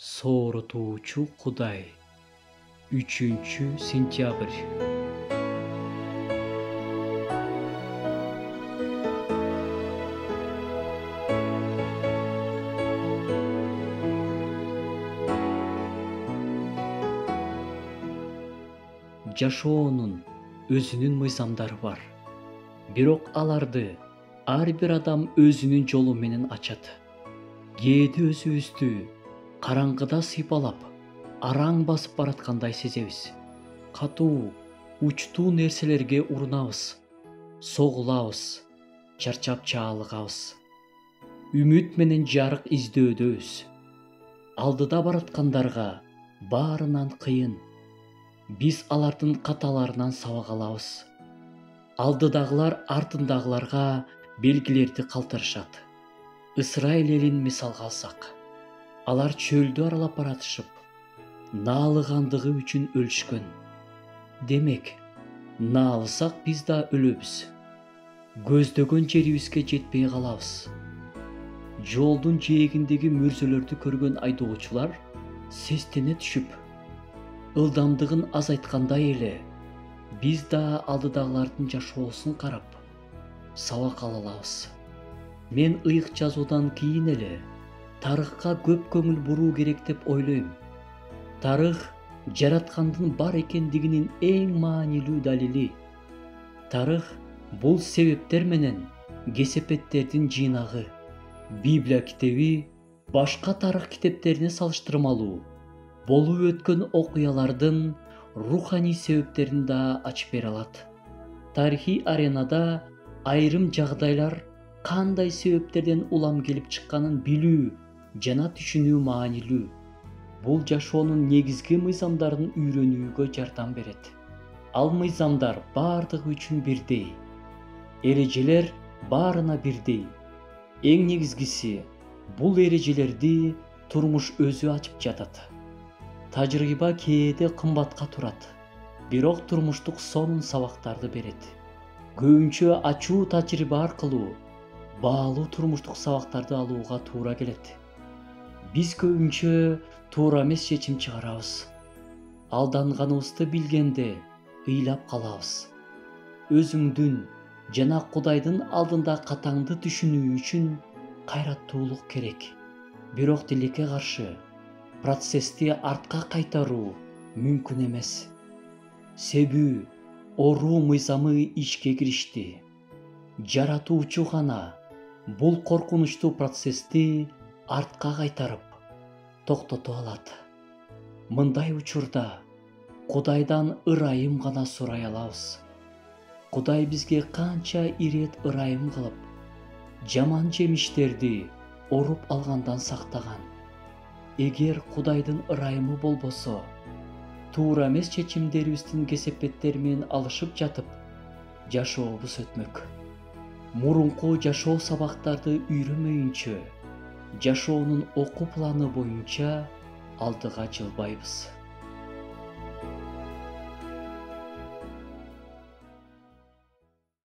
Сооротуучу Кудай. 3-сентябрь. Жашоонун өзүнүн мыйзамдары бар. Бирок аларды ар бир адам өзүнүн жолу менен ачат. Кээде өзүбүздү караңгыда сыйпалап, араң басып бараткандай сезебиз. Катуу, учтуу нерселерге урунабыз, согулабыз, чарчап чаалыгабыз. Үмүт менен жарык издөөдөбүз. Алдыда бараткандарга баарынан кыйын. Биз алардын каталарынан сабак алабыз. Алдыдагылар артындагыларга белгилерди калтырышат. Ысрайыл элин мисалга алсак, алар чөлдү аралап баратышып, наалыгандыгы үчүн өлүшкөн. Демек, наалысак биз да өлөбүз. Көздөгөн жерибизге жетпей калабыз. Жолдун жээгиндеги мөрзөлөрдү көргөн айдоочулар сестене түшүп, ылдамдыгын азайткандай эле, биз да алдыдагылардын жашоосун карап, сабак ала алабыз. Мен ыйык жазуудан кийин эле тарыхка көп көңүл буруу керек деп ойлойм. Тарых жараткандын бар экендигинин эң маанилүү далили. Тарых бул себептер менен кесепеттердин жыйнагы. Библия китеби башка тарых китептерине салыштырмалуу болуп өткөн окуялардын руханий себептерин да ачып бере алат. Тарыхый аренада айрым жагдайлар кандай себептерден улам келип чыкканын билүү жана түшүнүү маанилүү. Бул жашоонун негизги мыйзамдарын үйрөнүүгө жардам берет. Ал мыйзамдар бардыгы үчүн бирдей. Эрежелер баарына бирдей. Эң негизгиси, бул эрежелерди турмуш өзү ачып жатат. Тажрыйба кээде кымбатка турат, бирок турмуштук сонун сабактарды берет. Көбүнчө ачуу тажрыйба аркылуу баалуу турмуштук сабактарды алууга туура келет. Биз көбүнчө туура эмес чечим чыгарабыз. Алданганыбызды билгенде ыйлап калабыз. Өзүңдүн жана Кудайдын алдында катаңды түшүнүү үчүн кайраттуулук керек. Бирок тилекке каршы процессти артка кайтаруу мүмкүн эмес. Себүү оруу мыйзамы ишке киришти. Жаратуучу гана бул коркунучтуу процессти артка кайтарып, токтото алат. Мындай учурда Кудайдан ырайым гана сурай алабыз. Кудай бизге канча ирет ырайым кылып, жаман жемиштерди оруп алгандан сактаган. Эгер Кудайдын ырайымы болбосо, туура эмес чечимдерибиздин кесепеттери менен алышып жатып, жашообуз өтмөк. Мурунку жашоо сабактарды үйрөнмөйүнчө, жашоонун окуу планы боюнча алдыга жылбайбыз.